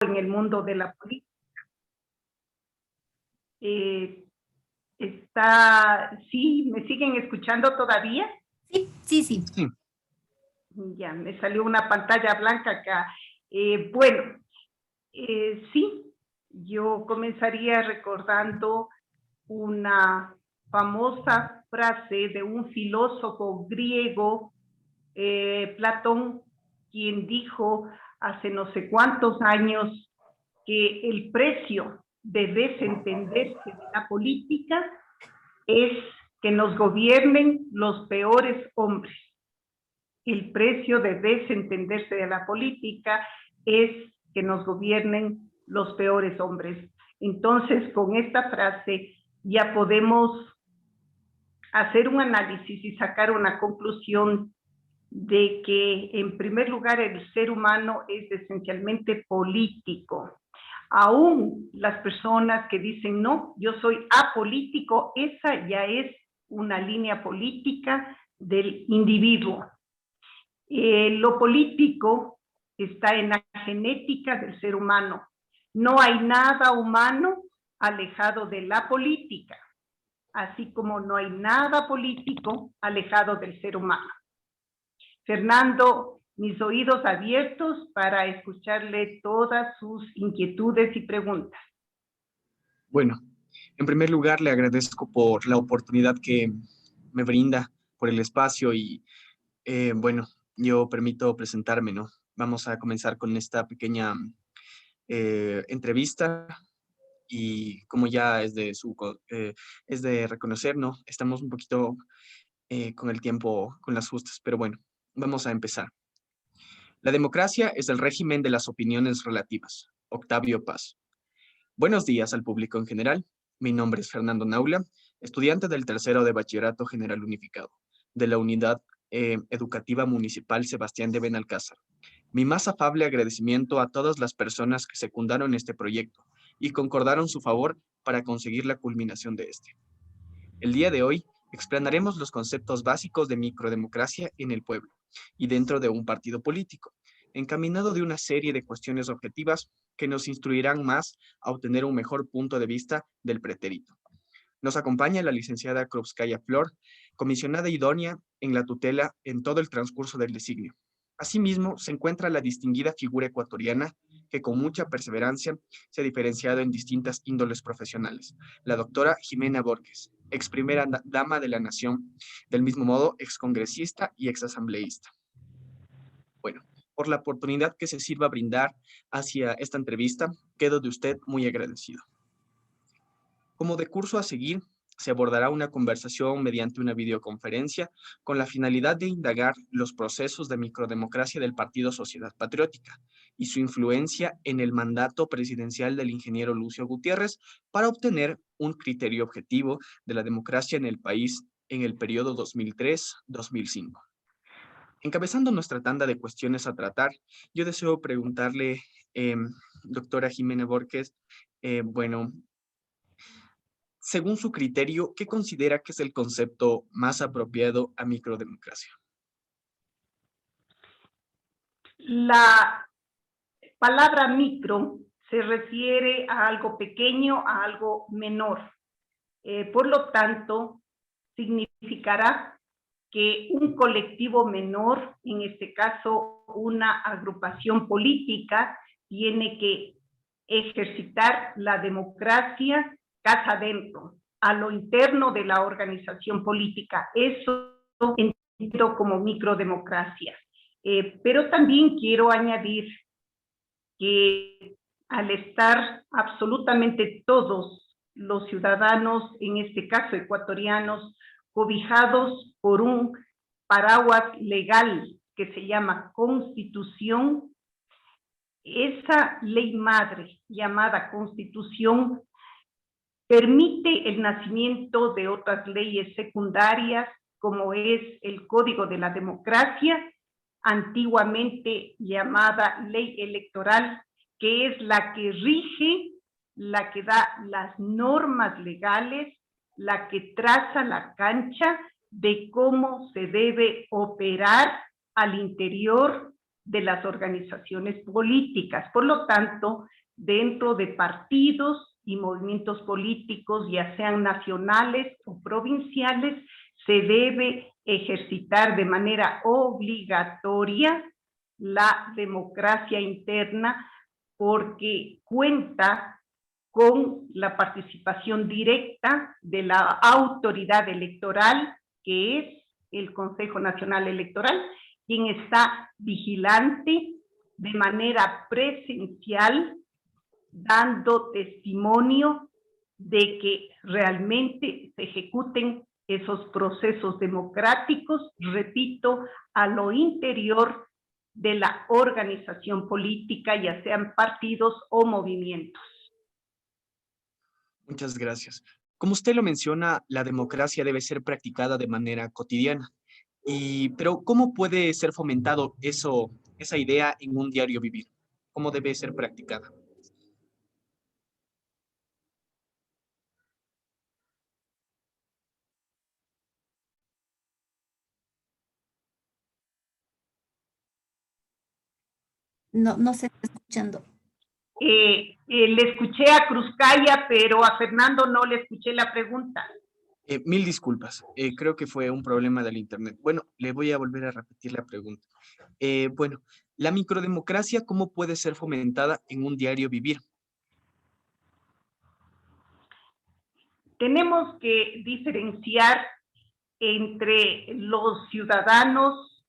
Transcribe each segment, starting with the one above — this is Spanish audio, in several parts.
en el mundo de la política. ¿Sí? ¿Me siguen escuchando todavía? Sí. Ya, me salió una pantalla blanca acá. Sí, yo comenzaría recordando una famosa frase de un filósofo griego, Platón, quien dijo hace no sé cuántos años que el precio de desentenderse de la política es que nos gobiernen los peores hombres. El precio de desentenderse de la política es que nos gobiernen los peores hombres. Entonces, con esta frase ya podemos hacer un análisis y sacar una conclusión de que, en primer lugar, el ser humano es esencialmente político. Aún las personas que dicen, no, yo soy apolítico, esa ya es una línea política del individuo. Lo político está en la genética del ser humano. No hay nada humano alejado de la política, así como no hay nada político alejado del ser humano. Fernando, mis oídos abiertos para escucharle todas sus inquietudes y preguntas. Bueno, en primer lugar le agradezco por la oportunidad que me brinda, por el espacio y bueno, yo permito presentarme, ¿no? Vamos a comenzar con esta pequeña entrevista y como ya es de reconocer, ¿no? Estamos un poquito con el tiempo, con las justas, pero bueno, vamos a empezar. La democracia es el régimen de las opiniones relativas. Octavio Paz. Buenos días al público en general. Mi nombre es Fernando Naula, estudiante del tercero de Bachillerato General Unificado, de la Unidad Educativa Municipal Sebastián de Benalcázar. Mi más afable agradecimiento a todas las personas que secundaron este proyecto y concordaron su favor para conseguir la culminación de este. El día de hoy explanaremos los conceptos básicos de microdemocracia en el pueblo y dentro de un partido político, encaminado de una serie de cuestiones objetivas que nos instruirán más a obtener un mejor punto de vista del pretérito. Nos acompaña la licenciada Krupskaya Flor, comisionada idónea en la tutela en todo el transcurso del designio. Asimismo, se encuentra la distinguida figura ecuatoriana que con mucha perseverancia se ha diferenciado en distintas índoles profesionales, la doctora Jimena Borges, ex primera dama de la Nación, del mismo modo ex congresista y ex asambleísta. Bueno, por la oportunidad que se sirva brindar hacia esta entrevista, quedo de usted muy agradecido. Como de curso a seguir, se abordará una conversación mediante una videoconferencia con la finalidad de indagar los procesos de microdemocracia del Partido Sociedad Patriótica y su influencia en el mandato presidencial del ingeniero Lucio Gutiérrez para obtener un criterio objetivo de la democracia en el país en el periodo 2003-2005. Encabezando nuestra tanda de cuestiones a tratar, yo deseo preguntarle, doctora Jimena Borges, bueno, según su criterio, ¿qué considera que es el concepto más apropiado a microdemocracia? La palabra micro se refiere a algo pequeño, a algo menor. Por lo tanto, significará que un colectivo menor, en este caso una agrupación política, tiene que ejercitar la democracia casa adentro, a lo interno de la organización política. Eso entiendo como microdemocracia. Pero también quiero añadir que al estar absolutamente todos los ciudadanos, en este caso ecuatorianos, cobijados por un paraguas legal que se llama Constitución, esa ley madre llamada Constitución permite el nacimiento de otras leyes secundarias, como es el Código de la Democracia, antiguamente llamada Ley Electoral, que es la que rige, la que da las normas legales, la que traza la cancha de cómo se debe operar al interior de las organizaciones políticas. Por lo tanto, dentro de partidos y movimientos políticos, ya sean nacionales o provinciales, se debe ejercitar de manera obligatoria la democracia interna, porque cuenta con la participación directa de la autoridad electoral, que es el Consejo Nacional Electoral, quien está vigilante de manera presencial, dando testimonio de que realmente se ejecuten esos procesos democráticos, repito, a lo interior de la organización política, ya sean partidos o movimientos. Muchas gracias. Como usted lo menciona, la democracia debe ser practicada de manera cotidiana. Pero ¿cómo puede ser fomentado esa idea en un diario vivir? ¿Cómo debe ser practicada? No, no se está escuchando. Le escuché a Cruzcaya, pero a Fernando no le escuché la pregunta. Mil disculpas, creo que fue un problema del internet. Bueno, le voy a volver a repetir la pregunta. Bueno, la microdemocracia, ¿cómo puede ser fomentada en un diario vivir? Tenemos que diferenciar entre los ciudadanos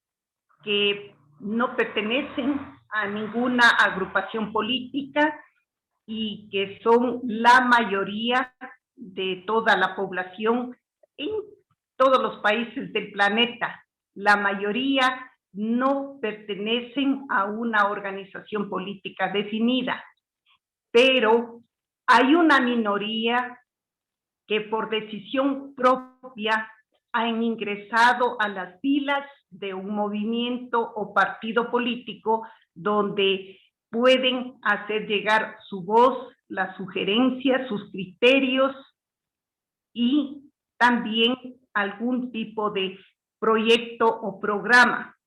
que no pertenecen a ninguna agrupación política y que son la mayoría de toda la población en todos los países del planeta. La mayoría no pertenecen a una organización política definida, pero hay una minoría que por decisión propia han ingresado a las filas de un movimiento o partido político donde pueden hacer llegar su voz, las sugerencias, sus criterios y también algún tipo de proyecto o programa.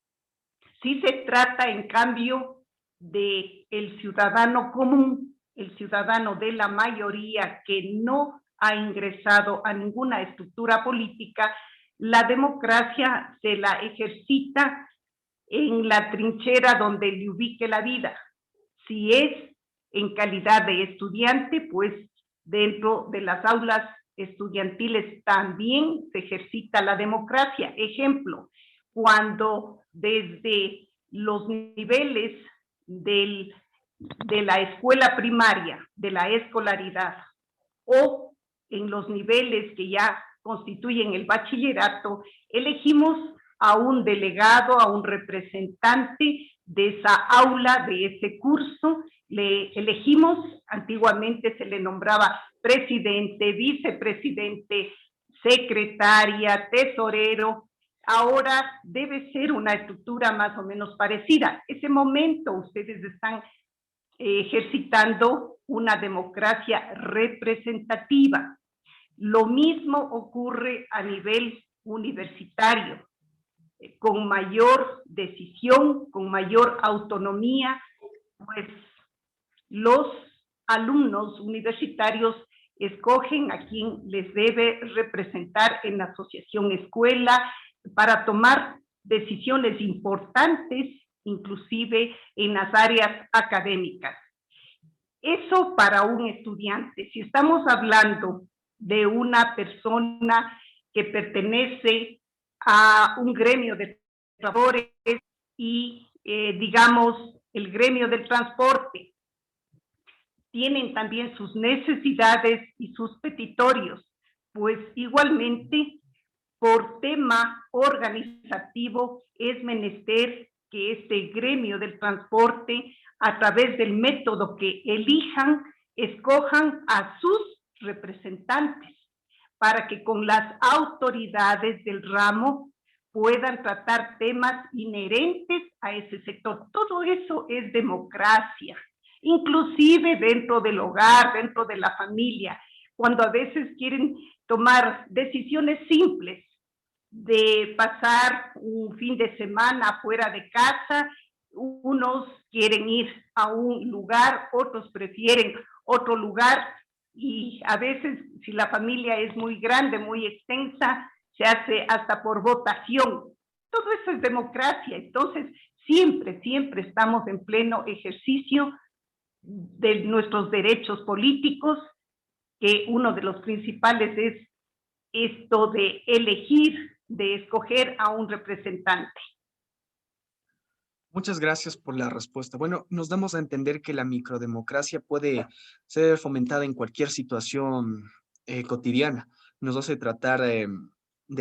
Si se trata, en cambio, de el ciudadano común, el ciudadano de la mayoría que no ha ingresado a ninguna estructura política, la democracia se la ejercita en la trinchera donde le ubique la vida. Si es en calidad de estudiante, pues dentro de las aulas estudiantiles también se ejercita la democracia. Ejemplo, cuando desde los niveles de la escuela primaria, de la escolaridad, o en los niveles que ya constituyen el bachillerato, elegimos a un delegado, a un representante de esa aula, de ese curso, le elegimos, antiguamente se le nombraba presidente, vicepresidente, secretaria, tesorero. Ahora debe ser una estructura más o menos parecida. Ese momento ustedes están ejercitando una democracia representativa. Lo mismo ocurre a nivel universitario, con mayor decisión, con mayor autonomía, pues los alumnos universitarios escogen a quien les debe representar en la asociación escuela para tomar decisiones importantes, inclusive en las áreas académicas. Eso para un estudiante. Si estamos hablando de una persona que pertenece a un gremio de trabajadores y, digamos, el gremio del transporte, tienen también sus necesidades y sus petitorios, pues igualmente por tema organizativo es menester que este gremio del transporte, a través del método que elijan, escojan a sus representantes para que con las autoridades del ramo puedan tratar temas inherentes a ese sector. Todo eso es democracia, inclusive dentro del hogar, dentro de la familia, cuando a veces quieren tomar decisiones simples de pasar un fin de semana fuera de casa Unos quieren ir a un lugar, otros prefieren otro lugar, y a veces, si la familia es muy grande, muy extensa, se hace hasta por votación. Todo eso es democracia. Entonces, siempre estamos en pleno ejercicio de nuestros derechos políticos, que uno de los principales es esto de elegir, de escoger a un representante. Muchas gracias por la respuesta. Bueno, nos damos a entender que la microdemocracia puede ser fomentada en cualquier situación cotidiana. Nos hace tratar de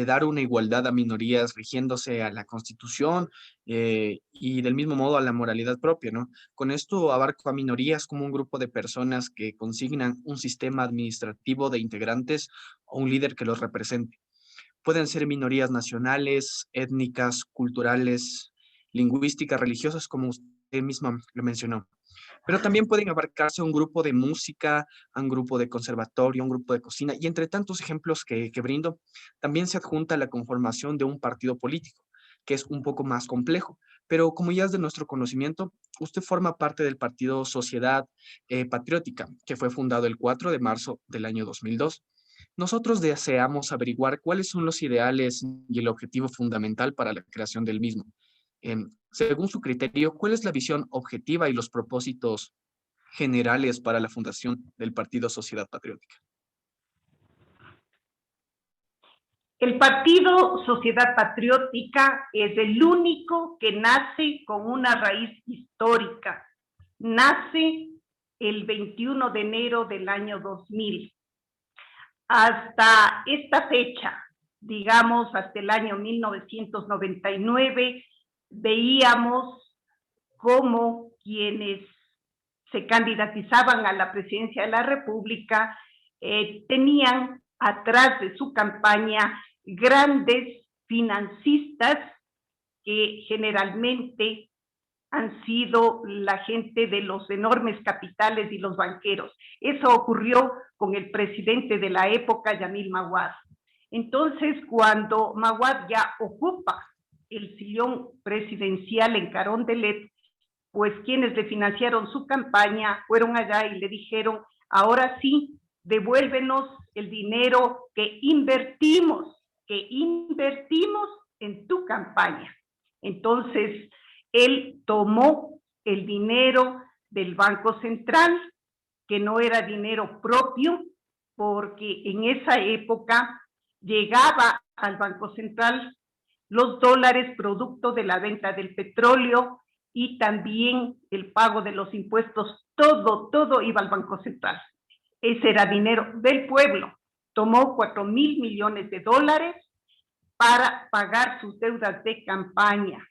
dar una igualdad a minorías rigiéndose a la Constitución y del mismo modo a la moralidad propia, ¿no? Con esto abarco a minorías como un grupo de personas que consignan un sistema administrativo de integrantes o un líder que los represente. Pueden ser minorías nacionales, étnicas, culturales, lingüísticas, religiosas, como usted misma lo mencionó. Pero también pueden abarcarse un grupo de música, un grupo de conservatorio, un grupo de cocina, y entre tantos ejemplos que brindo, también se adjunta la conformación de un partido político, que es un poco más complejo. Pero como ya es de nuestro conocimiento, usted forma parte del partido Sociedad Patriótica, que fue fundado el 4 de marzo del año 2002. Nosotros deseamos averiguar cuáles son los ideales y el objetivo fundamental para la creación del mismo. Según su criterio, ¿cuál es la visión objetiva y los propósitos generales para la fundación del Partido Sociedad Patriótica? El Partido Sociedad Patriótica es el único que nace con una raíz histórica. Nace el 21 de enero del año 2000. Hasta esta fecha, digamos hasta el año 1999, veíamos cómo quienes se candidatizaban a la presidencia de la República tenían atrás de su campaña grandes financistas que generalmente han sido la gente de los enormes capitales y los banqueros. Eso ocurrió con el presidente de la época, Yamil Maguad. Entonces, cuando Maguad ya ocupa el sillón presidencial en Carondelet, pues quienes le financiaron su campaña fueron allá y le dijeron, ahora sí, devuélvenos el dinero que invertimos en tu campaña. Entonces, él tomó el dinero del Banco Central, que no era dinero propio, porque en esa época llegaba al Banco Central los dólares producto de la venta del petróleo y también el pago de los impuestos, todo iba al Banco Central. Ese era dinero del pueblo. Tomó 4.000 millones de dólares para pagar sus deudas de campaña.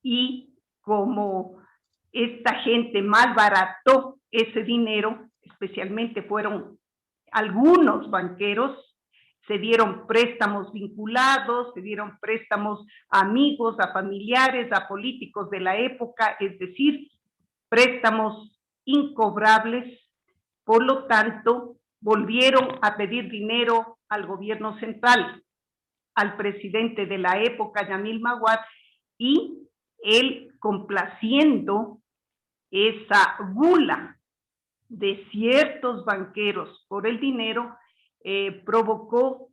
Y como esta gente malbarató ese dinero, especialmente fueron algunos banqueros, se dieron préstamos vinculados, se dieron préstamos a amigos, a familiares, a políticos de la época, es decir, préstamos incobrables. Por lo tanto, volvieron a pedir dinero al gobierno central, al presidente de la época, Yamil Maguad, y él, complaciendo esa gula de ciertos banqueros por el dinero, provocó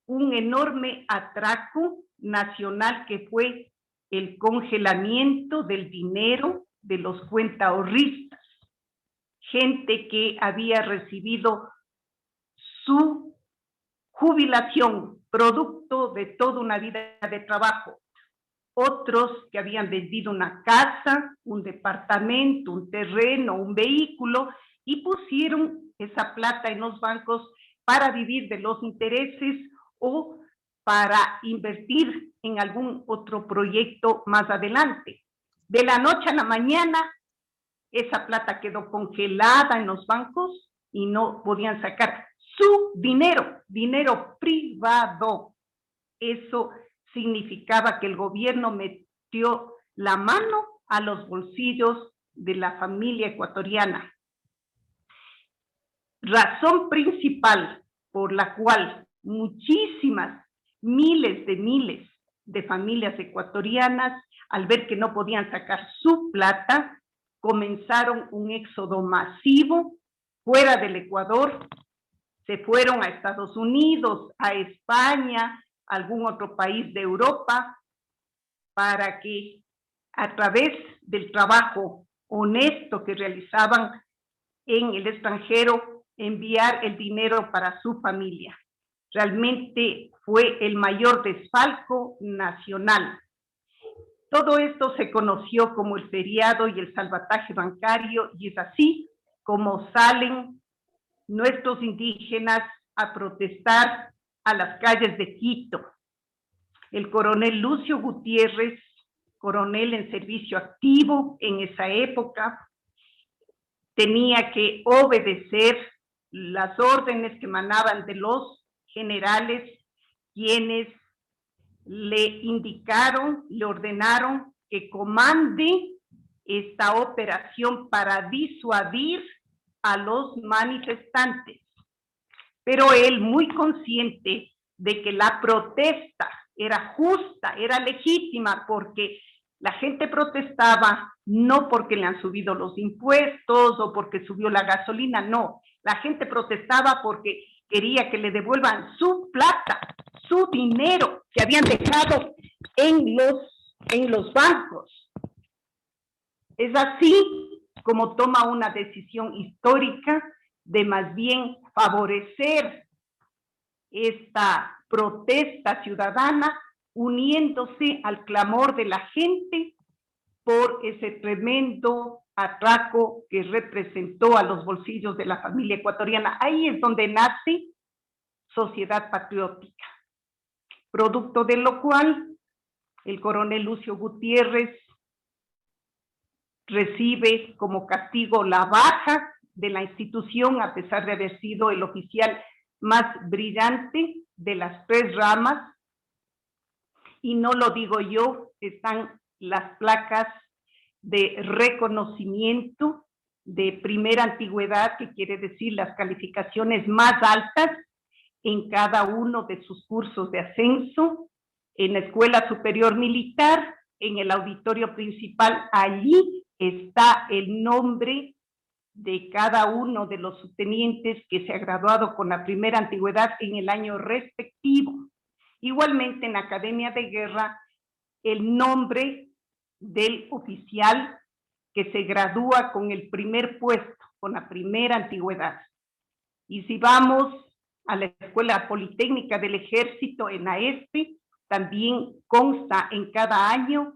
un enorme atraco nacional que fue el congelamiento del dinero de los cuentaahorristas, gente que había recibido su jubilación producto de toda una vida de trabajo. Otros que habían vendido una casa, un departamento, un terreno, un vehículo y pusieron esa plata en los bancos para vivir de los intereses o para invertir en algún otro proyecto más adelante. De la noche a la mañana, esa plata quedó congelada en los bancos y no podían sacar su dinero privado. Eso significaba que el gobierno metió la mano a los bolsillos de la familia ecuatoriana. Razón principal por la cual muchísimas, miles de familias ecuatorianas al ver que no podían sacar su plata, comenzaron un éxodo masivo fuera del Ecuador. Se fueron a Estados Unidos, a España, a algún otro país de Europa, para que a través del trabajo honesto que realizaban en el extranjero, enviar el dinero para su familia. Realmente fue el mayor desfalco nacional. Todo esto se conoció como el feriado y el salvataje bancario, y es así como salen nuestros indígenas a protestar a las calles de Quito. El coronel Lucio Gutiérrez, coronel en servicio activo en esa época, tenía que obedecer las órdenes que emanaban de los generales, quienes le indicaron, le ordenaron que comande esta operación para disuadir a los manifestantes. Pero él, muy consciente de que la protesta era justa, era legítima, porque la gente protestaba no porque le han subido los impuestos o porque subió la gasolina, no. La gente protestaba porque quería que le devuelvan su plata, su dinero que habían dejado en los bancos. Es así como toma una decisión histórica de más bien favorecer esta protesta ciudadana, uniéndose al clamor de la gente por ese tremendo atraco que representó a los bolsillos de la familia ecuatoriana. Ahí es donde nace Sociedad Patriótica, producto de lo cual el coronel Lucio Gutiérrez recibe como castigo la baja de la institución, a pesar de haber sido el oficial más brillante de las tres ramas. Y no lo digo yo, están las placas de reconocimiento de primera antigüedad, que quiere decir las calificaciones más altas en cada uno de sus cursos de ascenso, en la Escuela Superior Militar, en el auditorio principal. Allí está el nombre de cada uno de los subtenientes que se ha graduado con la primera antigüedad en el año respectivo. Igualmente en la Academia de Guerra, el nombre del oficial que se gradúa con el primer puesto, con la primera antigüedad. Y si vamos a la Escuela Politécnica del Ejército, en AESPE, también consta en cada año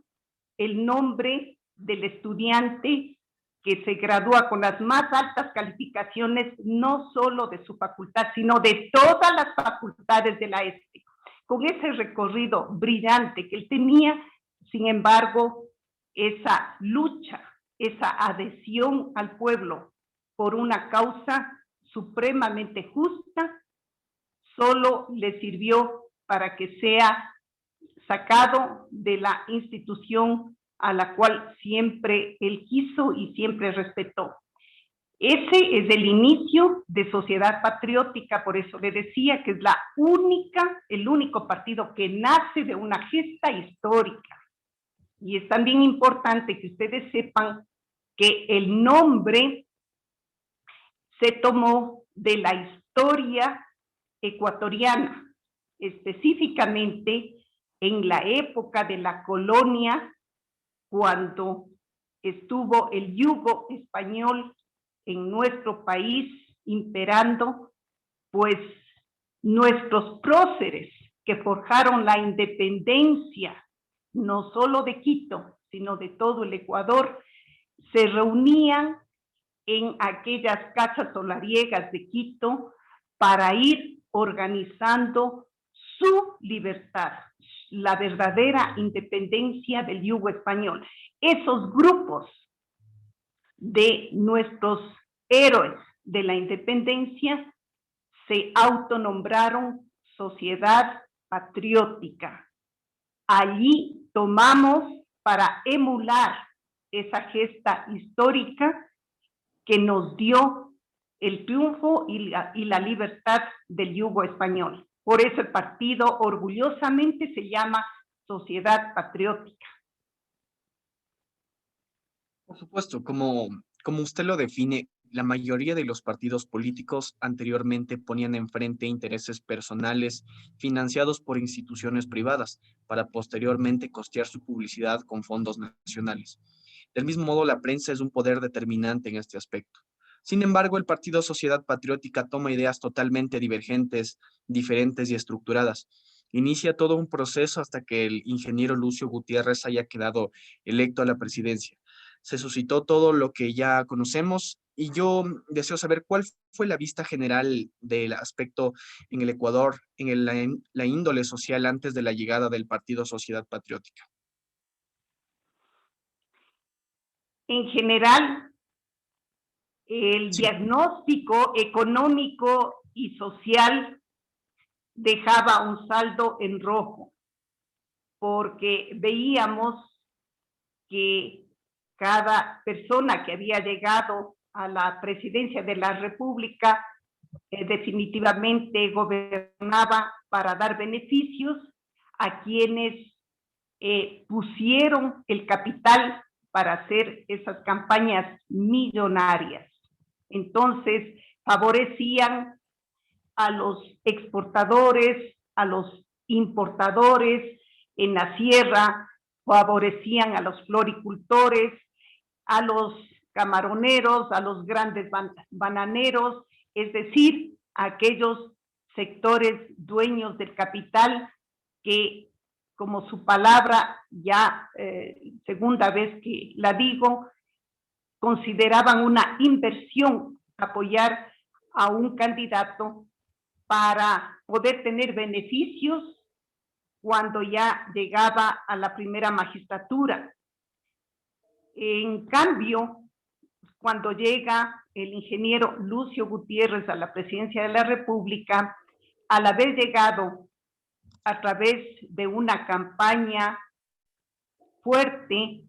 el nombre del estudiante que se gradúa con las más altas calificaciones, no solo de su facultad, sino de todas las facultades de la AESPE. Con ese recorrido brillante que él tenía, sin embargo, esa lucha, esa adhesión al pueblo por una causa supremamente justa, solo le sirvió para que sea sacado de la institución a la cual siempre él quiso y siempre respetó. Ese es el inicio de Sociedad Patriótica, por eso le decía que es el único partido que nace de una gesta histórica. Y es también importante que ustedes sepan que el nombre se tomó de la historia ecuatoriana, específicamente en la época de la colonia, cuando estuvo el yugo español en nuestro país imperando, pues nuestros próceres que forjaron la independencia, no solo de Quito, sino de todo el Ecuador, se reunían en aquellas casas solariegas de Quito para ir organizando su libertad, la verdadera independencia del yugo español. Esos grupos de nuestros héroes de la independencia se autonombraron Sociedad Patriótica. Allí tomamos para emular esa gesta histórica que nos dio el triunfo y la libertad del yugo español. Por eso el partido orgullosamente se llama Sociedad Patriótica. Por supuesto, como usted lo define, la mayoría de los partidos políticos anteriormente ponían enfrente intereses personales financiados por instituciones privadas para posteriormente costear su publicidad con fondos nacionales. Del mismo modo, la prensa es un poder determinante en este aspecto. Sin embargo, el Partido Sociedad Patriótica toma ideas totalmente divergentes, diferentes y estructuradas. Inicia todo un proceso hasta que el ingeniero Lucio Gutiérrez haya quedado electo a la presidencia. Se suscitó todo lo que ya conocemos y yo deseo saber cuál fue la vista general del aspecto en el Ecuador, la índole social antes de la llegada del Partido Sociedad Patriótica. En general, el Sí, diagnóstico económico y social dejaba un saldo en rojo, porque veíamos que cada persona que había llegado a la presidencia de la República definitivamente gobernaba para dar beneficios a quienes pusieron el capital para hacer esas campañas millonarias. Entonces, favorecían a los exportadores, a los importadores en la sierra, favorecían a los floricultores, a los camaroneros, a los grandes bananeros, es decir, a aquellos sectores dueños del capital que, como su palabra, ya segunda vez que la digo, consideraban una inversión apoyar a un candidato para poder tener beneficios cuando ya llegaba a la primera magistratura. En cambio, cuando llega el ingeniero Lucio Gutiérrez a la presidencia de la República, al haber llegado a través de una campaña fuerte,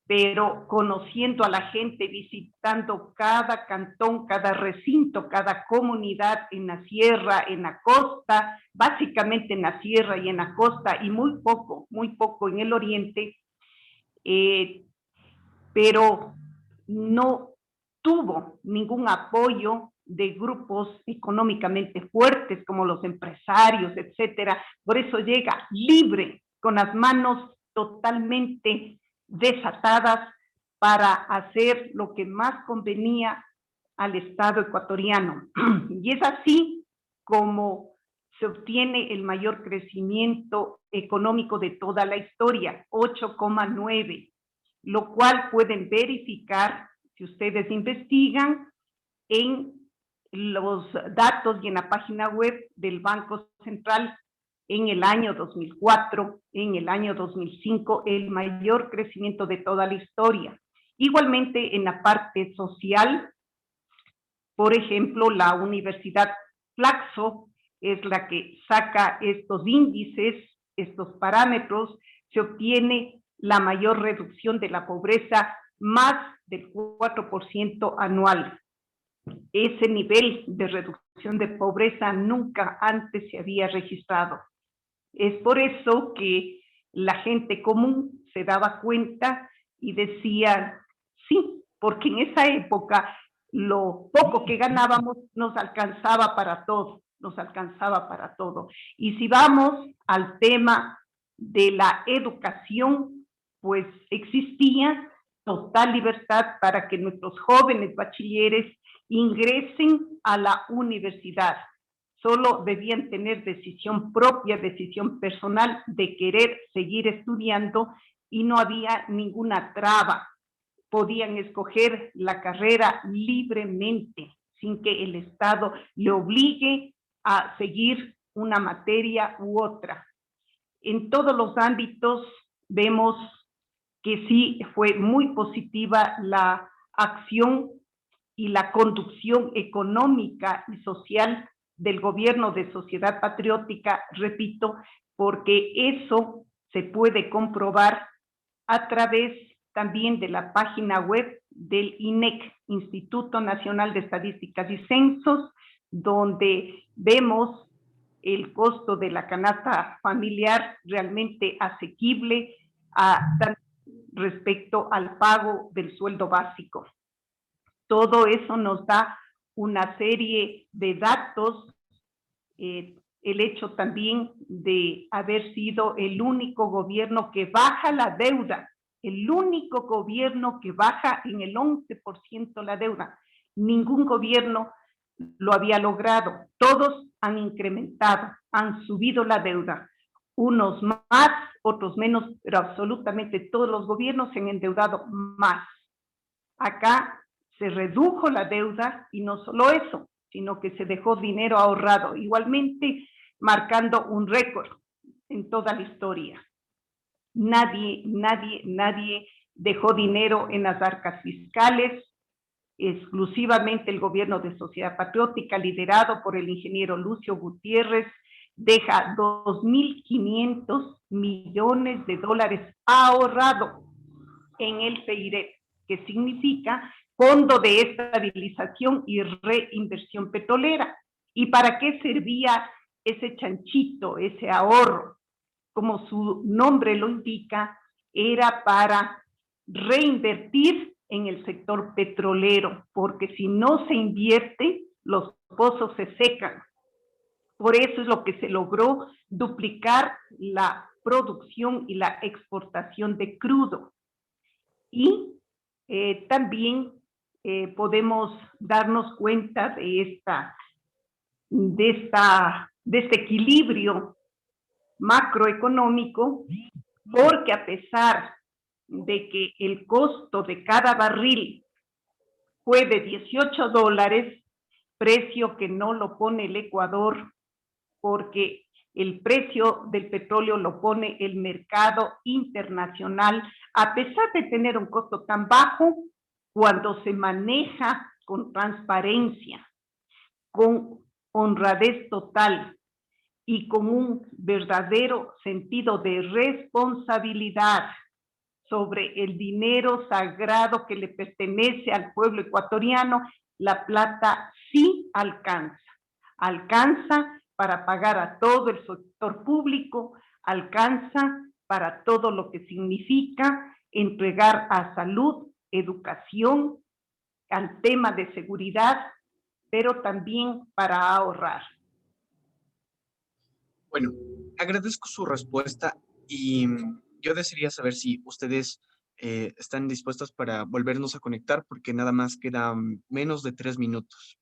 pero conociendo a la gente, visitando cada cantón, cada recinto, cada comunidad en la sierra, en la costa, básicamente en la sierra y en la costa, y muy poco en el oriente, pero no tuvo ningún apoyo de grupos económicamente fuertes como los empresarios, etcétera. Por eso llega libre, con las manos totalmente desatadas para hacer lo que más convenía al Estado ecuatoriano. Y es así como se obtiene el mayor crecimiento económico de toda la historia, 8,9, lo cual pueden verificar si ustedes investigan en los datos y en la página web del Banco Central en el año 2004, en el año 2005, el mayor crecimiento de toda la historia. Igualmente en la parte social, por ejemplo, la Universidad Flaxo es la que saca estos índices, estos parámetros, se obtiene la mayor reducción de la pobreza, más del 4% anual. Ese nivel de reducción de pobreza nunca antes se había registrado. Es por eso que la gente común se daba cuenta y decía, sí, porque en esa época lo poco que ganábamos nos alcanzaba para todo, nos alcanzaba para todo. Y si vamos al tema de la educación, pues existía total libertad para que nuestros jóvenes bachilleres ingresen a la universidad. Solo debían tener decisión propia, decisión personal de querer seguir estudiando y no había ninguna traba. Podían escoger la carrera libremente, sin que el Estado le obligue a seguir una materia u otra. En todos los ámbitos vemos que sí fue muy positiva la acción y la conducción económica y social del gobierno de Sociedad Patriótica, repito, porque eso se puede comprobar a través también de la página web del INEC, Instituto Nacional de Estadísticas y Censos, donde vemos el costo de la canasta familiar realmente asequible, respecto al pago del sueldo básico. Todo eso nos da una serie de datos, el hecho también de haber sido el único gobierno que baja la deuda, el único gobierno que baja en el 11% la deuda. Ningún gobierno lo había logrado. Todos han incrementado, han subido la deuda. Unos más, otros menos, pero absolutamente todos los gobiernos se han endeudado más. Acá se redujo la deuda y no solo eso, sino que se dejó dinero ahorrado, igualmente marcando un récord en toda la historia. Nadie dejó dinero en las arcas fiscales. Exclusivamente el gobierno de Sociedad Patriótica, liderado por el ingeniero Lucio Gutiérrez, deja 2.500 millones de dólares ahorrado en el PIREP, que significa Fondo de Estabilización y Reinversión Petrolera. ¿Y para qué servía ese chanchito, ese ahorro? Como su nombre lo indica, era para reinvertir en el sector petrolero, porque si no se invierte, los pozos se secan. Por eso es lo que se logró duplicar la producción y la exportación de crudo. Y también podemos darnos cuenta de este equilibrio macroeconómico, porque a pesar de que el costo de cada barril fue de $18, precio que no lo pone el Ecuador, porque el precio del petróleo lo pone el mercado internacional, a pesar de tener un costo tan bajo, cuando se maneja con transparencia, con honradez total y con un verdadero sentido de responsabilidad sobre el dinero sagrado que le pertenece al pueblo ecuatoriano, la plata sí alcanza. Alcanza para pagar a todo el sector público, alcanza para todo lo que significa entregar a salud, educación, al tema de seguridad, pero también para ahorrar. Bueno, agradezco su respuesta y yo desearía saber si ustedes están dispuestos para volvernos a conectar porque nada más quedan menos de 3 minutos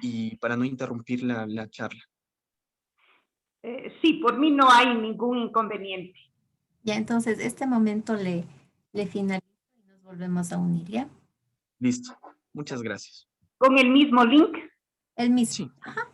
y para no interrumpir la charla. Sí, por mí no hay ningún inconveniente. Ya, entonces, este momento le finalizo y nos volvemos a unir, ¿ya? Listo. Muchas gracias. ¿Con el mismo link? El mismo. Sí. Ajá.